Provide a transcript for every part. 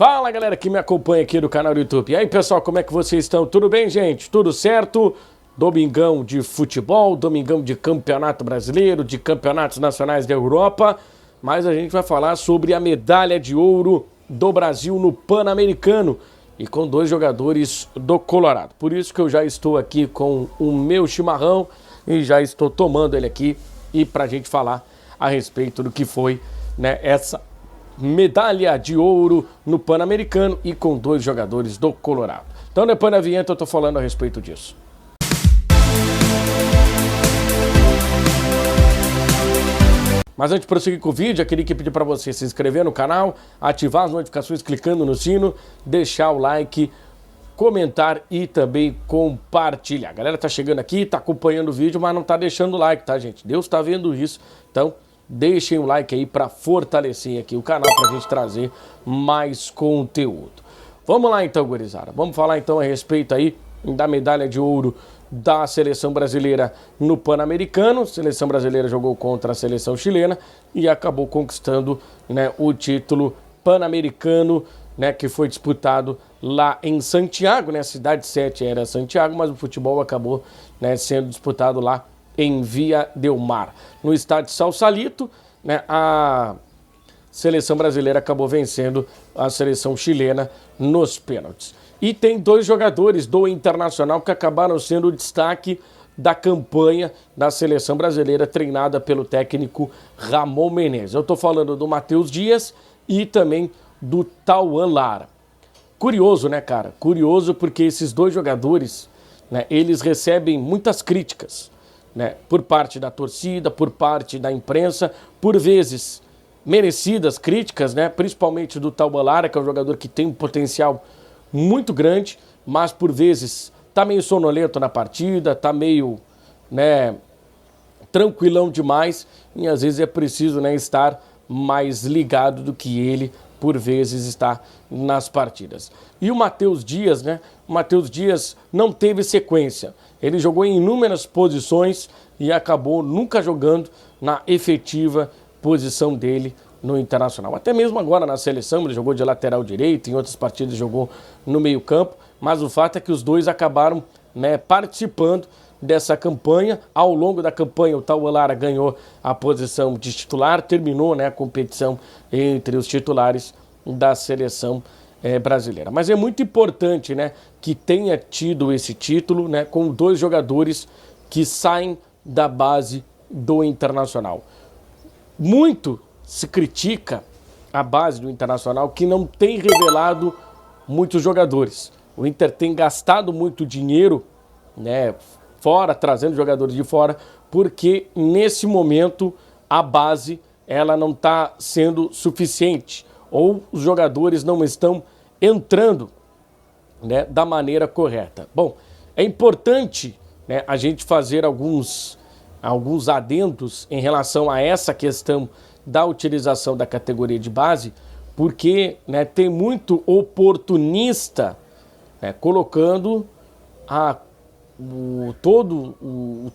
Fala galera que me acompanha aqui no canal do YouTube. E aí pessoal, como é que vocês estão? Tudo bem, gente? Tudo certo? Domingão de futebol, domingão de campeonato brasileiro, de campeonatos nacionais da Europa. Mas a gente vai falar sobre a medalha de ouro do Brasil no Pan-Americano e com dois jogadores do Colorado. Por isso que eu já estou aqui com o meu chimarrão e já estou tomando ele aqui e pra gente falar a respeito do que foi, né, essa medalha de ouro no Pan-Americano e com dois jogadores do Colorado. Então depois da vinheta eu tô falando a respeito disso. Mas antes de prosseguir com o vídeo, eu queria pedir para você se inscrever no canal, ativar as notificações clicando no sino, deixar o like, comentar e também compartilhar. A galera tá chegando aqui, tá acompanhando o vídeo, mas não tá deixando o like, tá, gente? Deus tá vendo isso, então deixem o like aí para fortalecer aqui o canal, pra gente trazer mais conteúdo. Vamos lá então, gurizada. Vamos falar então a respeito aí da medalha de ouro da seleção brasileira no Pan-Americano. A seleção brasileira jogou contra a seleção chilena e acabou conquistando, né, o título pan-americano, né, que foi disputado lá em Santiago, né? A cidade 7 era Santiago, mas o futebol acabou, né, sendo disputado lá em Via del Mar. No estádio Sausalito, né, a seleção brasileira acabou vencendo a seleção chilena nos pênaltis. E tem dois jogadores do Internacional que acabaram sendo o destaque da campanha da seleção brasileira treinada pelo técnico Ramon Menezes. Eu estou falando do Matheus Dias e também do Tauan Lara. Curioso, né, cara? Curioso porque esses dois jogadores, né, eles recebem muitas críticas, né, por parte da torcida, por parte da imprensa, por vezes merecidas críticas, né, principalmente do Tauan Lara, que é um jogador que tem um potencial muito grande, mas por vezes tá meio sonolento na partida, tá meio, né, tranquilão demais e às vezes é preciso, né, estar mais ligado do que ele por vezes está nas partidas. E o Matheus Dias, né? O Matheus Dias não teve sequência. Ele jogou em inúmeras posições e acabou nunca jogando na efetiva posição dele no Internacional. Até mesmo agora na seleção, ele jogou de lateral direito, em outras partidas jogou no meio-campo, mas o fato é que os dois acabaram, né, participando dessa campanha. Ao longo da campanha, o Tauan Lara ganhou a posição de titular, terminou, né, a competição entre os titulares da seleção brasileira. Mas é muito importante, né, que tenha tido esse título, né, com dois jogadores que saem da base do Internacional. Muito se critica a base do Internacional que não tem revelado muitos jogadores. O Inter tem gastado muito dinheiro, né, fora, trazendo jogadores de fora, porque nesse momento a base ela não está sendo suficiente ou os jogadores não estão entrando, né, da maneira correta. Bom, é importante, né, a gente fazer alguns adendos em relação a essa questão da utilização da categoria de base, porque, né, tem muito oportunista, né, colocando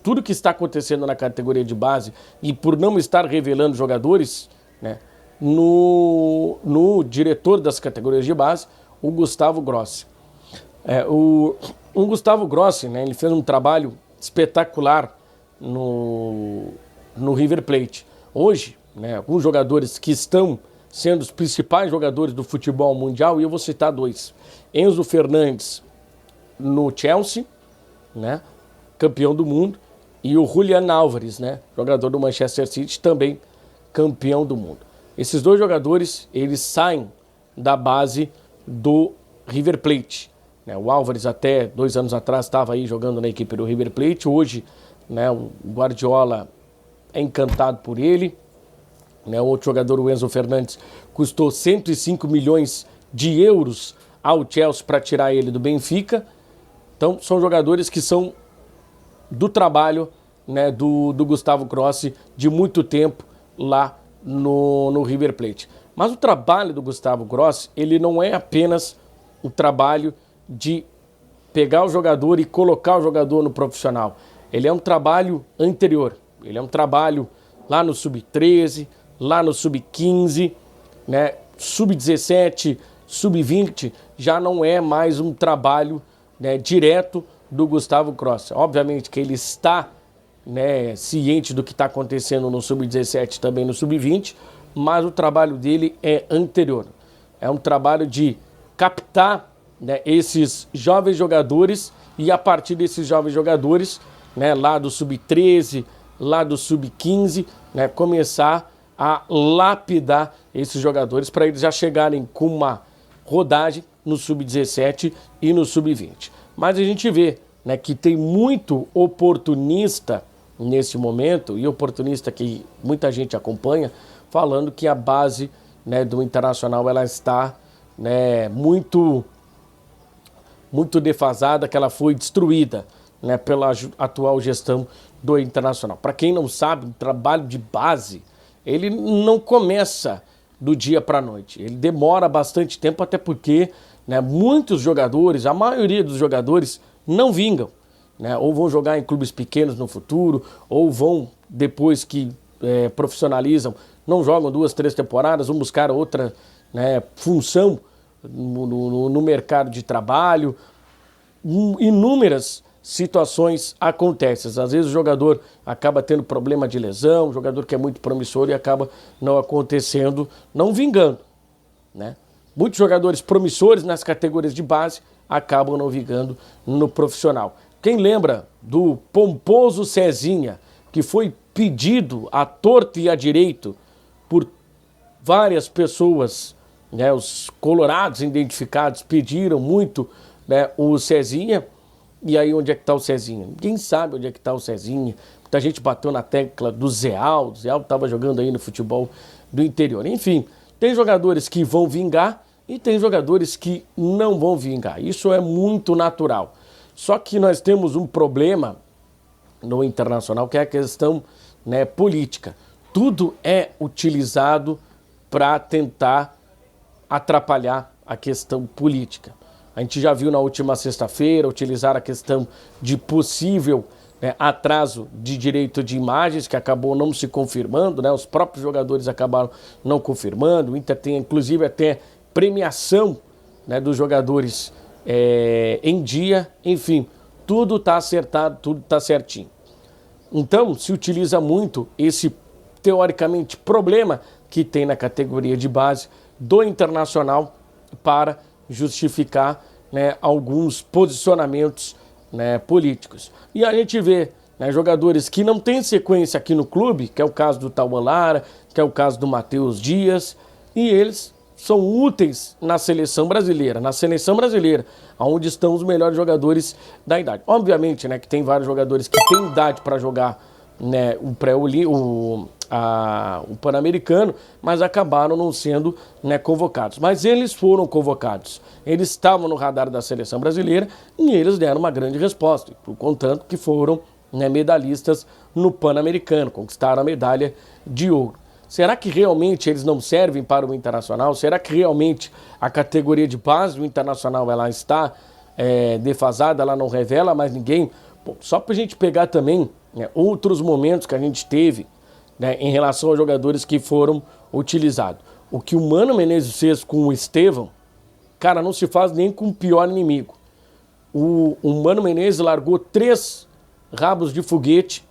tudo que está acontecendo na categoria de base e por não estar revelando jogadores, né, no diretor das categorias de base, o Gustavo Grossi. O Gustavo Grossi, né, ele fez um trabalho espetacular no River Plate. Hoje, né, alguns jogadores que estão sendo os principais jogadores do futebol mundial, e eu vou citar dois. Enzo Fernandes no Chelsea, né, campeão do mundo, e o Julián Álvares, né, jogador do Manchester City, também campeão do mundo. Esses dois jogadores, eles saem da base do River Plate, né? O Álvares até 2 anos atrás estava aí jogando na equipe do River Plate. Hoje, né, o Guardiola é encantado por ele, né? O outro jogador, o Enzo Fernandes, custou 105 milhões de euros ao Chelsea para tirar ele do Benfica. Então, são jogadores que são do trabalho, né, do Gustavo Grossi de muito tempo lá no River Plate. Mas o trabalho do Gustavo Grossi, ele não é apenas o trabalho de pegar o jogador e colocar o jogador no profissional. Ele é um trabalho anterior. Ele é um trabalho lá no Sub-13, lá no Sub-15, né, Sub-17 sub-20 já não é mais um trabalho, né, direto do Gustavo Crossi. Obviamente que ele está, né, ciente do que está acontecendo no sub-17 também no sub-20, mas o trabalho dele é anterior. É um trabalho de captar, né, esses jovens jogadores e a partir desses jovens jogadores, né, lá do sub-13, lá do sub-15, né, começar a lapidar esses jogadores para eles já chegarem com uma rodagem no sub-17 e no sub-20. Mas a gente vê, né, que tem muito oportunista nesse momento, e oportunista que muita gente acompanha, falando que a base, né, do Internacional ela está, né, muito defasada, que ela foi destruída, né, pela atual gestão do Internacional. Para quem não sabe, o trabalho de base, ele não começa do dia para a noite. Ele demora bastante tempo, até porque, né, muitos jogadores, a maioria dos jogadores, não vingam, né, ou vão jogar em clubes pequenos no futuro, ou vão, depois que profissionalizam, não jogam 2, 3 temporadas, vão buscar outra, né, função no mercado de trabalho. Inúmeras situações acontecem. Às vezes o jogador acaba tendo problema de lesão, o jogador que é muito promissor e acaba não acontecendo, não vingando, né? Muitos jogadores promissores nas categorias de base acabam não vingando no profissional. Quem lembra do pomposo Cezinha, que foi pedido à torto e à direito por várias pessoas, né, os colorados identificados pediram muito, né, o Cezinha. E aí onde é que está o Cezinha? Ninguém sabe onde é que está o Cezinha. Muita gente bateu na tecla do Zé Aldo. O Zé Aldo estava jogando aí no futebol do interior. Enfim, tem jogadores que vão vingar e tem jogadores que não vão vingar. Isso é muito natural. Só que nós temos um problema no Internacional, que é a questão, né, política. Tudo é utilizado para tentar atrapalhar a questão política. A gente já viu na última sexta-feira utilizar a questão de possível, né, atraso de direito de imagens, que acabou não se confirmando, né? Os próprios jogadores acabaram não confirmando. O Inter tem inclusive até premiação, né, dos jogadores em dia. Enfim, tudo está acertado, tudo está certinho. Então se utiliza muito esse, teoricamente, problema que tem na categoria de base do Internacional para justificar, né, alguns posicionamentos, né, políticos. E a gente vê, né, jogadores que não têm sequência aqui no clube, que é o caso do Tauan Lara, que é o caso do Matheus Dias, e eles são úteis na seleção brasileira, onde estão os melhores jogadores da idade. Obviamente, né, que tem vários jogadores que têm idade para jogar, né, o Pan-Americano, mas acabaram não sendo, né, convocados. Mas eles foram convocados, eles estavam no radar da seleção brasileira e eles deram uma grande resposta, contanto que foram, né, medalhistas no Pan-Americano, conquistaram a medalha de ouro. Será que realmente eles não servem para o Internacional? Será que realmente a categoria de base do Internacional ela está defasada, ela não revela mais ninguém? Bom, só para a gente pegar também, né, outros momentos que a gente teve, né, em relação aos jogadores que foram utilizados. O que o Mano Menezes fez com o Estevão, cara, não se faz nem com o pior inimigo. O Mano Menezes largou 3 rabos de foguete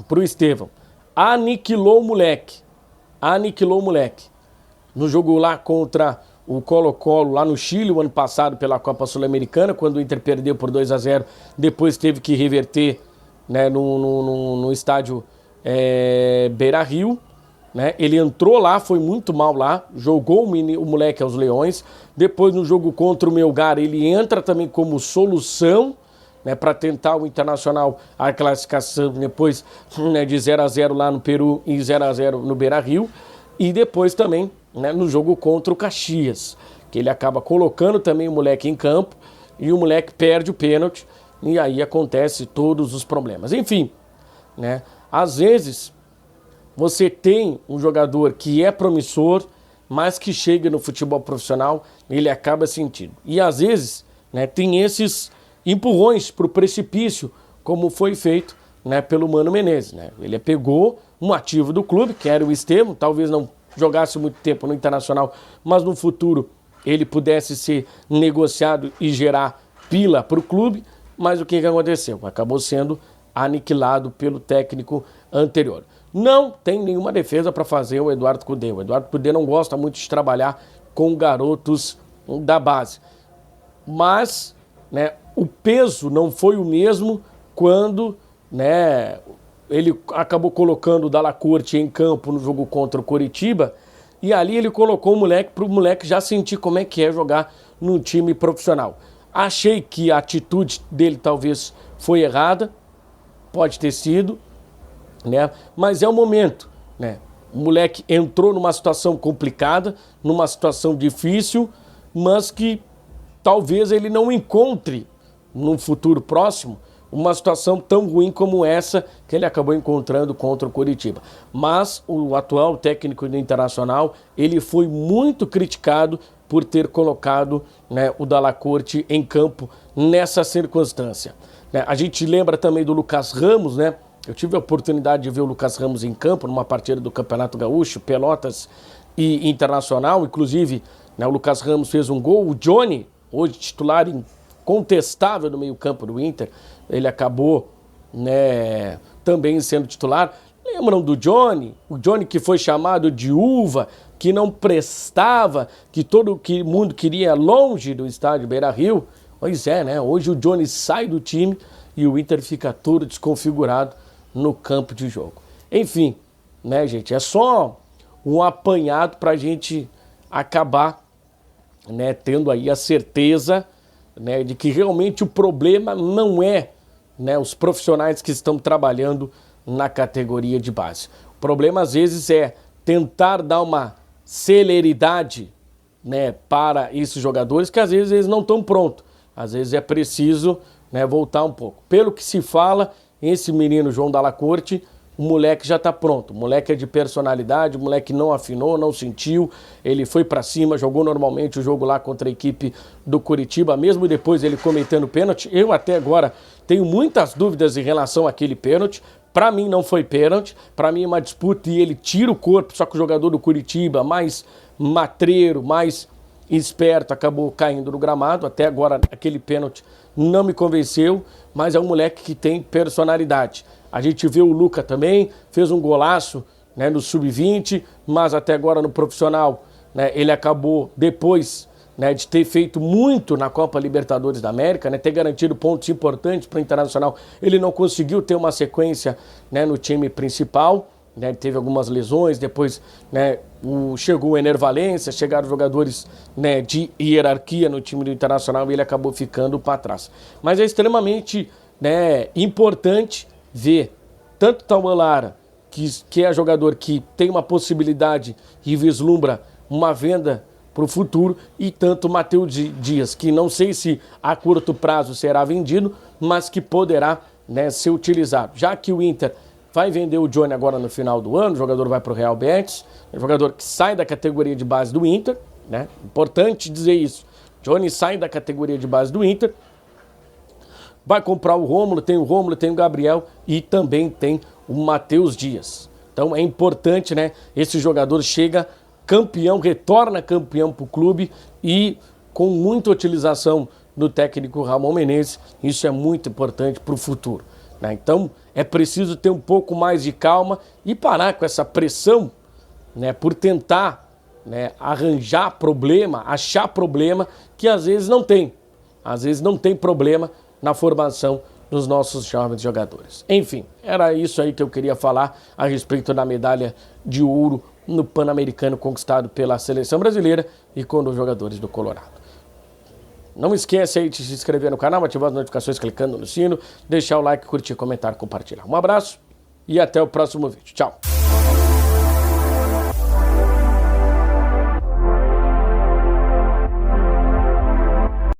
pro Estevão. Aniquilou o moleque. No jogo lá contra o Colo-Colo, lá no Chile, o ano passado, pela Copa Sul-Americana, quando o Inter perdeu por 2-0, depois teve que reverter, né, no estádio Beira-Rio, né? Ele entrou lá, foi muito mal lá, jogou o moleque aos leões. Depois, no jogo contra o Melgar, ele entra também como solução, né, para tentar o Internacional a classificação depois, né, de 0-0 lá no Peru e 0-0 no Beira-Rio. E depois também, né, no jogo contra o Caxias, que ele acaba colocando também o moleque em campo e o moleque perde o pênalti e aí acontece todos os problemas. Enfim, né, às vezes você tem um jogador que é promissor, mas que chega no futebol profissional, ele acaba sentindo. E às vezes, né, tem esses empurrões para o precipício, como foi feito, né, pelo Mano Menezes, né? Ele pegou um ativo do clube, que era o Estevão, talvez não jogasse muito tempo no Internacional, mas no futuro ele pudesse ser negociado e gerar pila para o clube, mas o que aconteceu? Acabou sendo aniquilado pelo técnico anterior. Não tem nenhuma defesa para fazer o Eduardo Cudê. O Eduardo Cudê não gosta muito de trabalhar com garotos da base. Mas, né, o peso não foi o mesmo quando, né, ele acabou colocando o Dalla Corte em campo no jogo contra o Coritiba, e ali ele colocou o moleque para o moleque já sentir como é que é jogar num time profissional. Achei que a atitude dele talvez foi errada, pode ter sido, né? Mas é o momento, né? O moleque entrou numa situação complicada, numa situação difícil, mas que talvez ele não encontre no futuro próximo uma situação tão ruim como essa que ele acabou encontrando contra o Coritiba. Mas o atual técnico do Internacional, ele foi muito criticado por ter colocado, né, o Dalla Corte em campo nessa circunstância. Né? A gente lembra também do Lucas Ramos, né? Eu tive a oportunidade de ver o Lucas Ramos em campo numa partida do Campeonato Gaúcho, Pelotas e Internacional. Inclusive, né, o Lucas Ramos fez um gol. O Johnny, hoje titular incontestável no meio-campo do Inter, ele acabou, né, também sendo titular. Lembram do Johnny? O Johnny que foi chamado de uva, que não prestava, que todo mundo queria longe do estádio Beira-Rio. Pois é, né? Hoje o Johnny sai do time e o Inter fica todo desconfigurado no campo de jogo. Enfim, né, gente? É só um apanhado para a gente acabar, né, tendo aí a certeza, né, de que realmente o problema não é, né, os profissionais que estão trabalhando na categoria de base. O problema às vezes é tentar dar uma celeridade, né, para esses jogadores que às vezes eles não estão prontos. Às vezes é preciso, né, voltar um pouco. Pelo que se fala, esse menino João Dalla Corte, o moleque já está pronto. O moleque é de personalidade, o moleque não afinou, não sentiu. Ele foi para cima, jogou normalmente o jogo lá contra a equipe do Coritiba, mesmo depois ele cometendo pênalti. Eu até agora tenho muitas dúvidas em relação àquele pênalti. Para mim não foi pênalti, para mim é uma disputa e ele tira o corpo, só que o jogador do Coritiba, mais matreiro, mais esperto, acabou caindo no gramado. Até agora aquele pênalti não me convenceu, mas é um moleque que tem personalidade. A gente vê o Luca também, fez um golaço, né, no sub-20, mas até agora no profissional, né, ele acabou depois, né, de ter feito muito na Copa Libertadores da América, né, ter garantido pontos importantes para o Internacional. Ele não conseguiu ter uma sequência, né, no time principal, né, teve algumas lesões, depois, né, chegou o Ener Valencia, chegaram jogadores, né, de hierarquia no time do Internacional e ele acabou ficando para trás. Mas é extremamente, né, importante ver tanto Tauan Lara, que é jogador que tem uma possibilidade e vislumbra uma venda para o futuro, e tanto Matheus Dias, que não sei se a curto prazo será vendido, mas que poderá, né, ser utilizado. Já que o Inter vai vender o Johnny agora no final do ano, o jogador vai para o Real Betis, é um jogador que sai da categoria de base do Inter, né? Importante dizer isso. Johnny sai da categoria de base do Inter, vai comprar o Rômulo, tem o Gabriel e também tem o Matheus Dias. Então é importante, né? Esse jogador chega campeão, retorna campeão para o clube e com muita utilização do técnico Ramon Menezes. Isso é muito importante para o futuro, né? Então é preciso ter um pouco mais de calma e parar com essa pressão, né, por tentar, né, arranjar problema, achar problema que às vezes não tem. Às vezes não tem problema na formação dos nossos jovens jogadores. Enfim, era isso aí que eu queria falar a respeito da medalha de ouro no Pan-Americano conquistado pela seleção brasileira e com os jogadores do Colorado. Não esquece aí de se inscrever no canal, ativar as notificações clicando no sino, deixar o like, curtir, comentar, compartilhar. Um abraço e até o próximo vídeo. Tchau!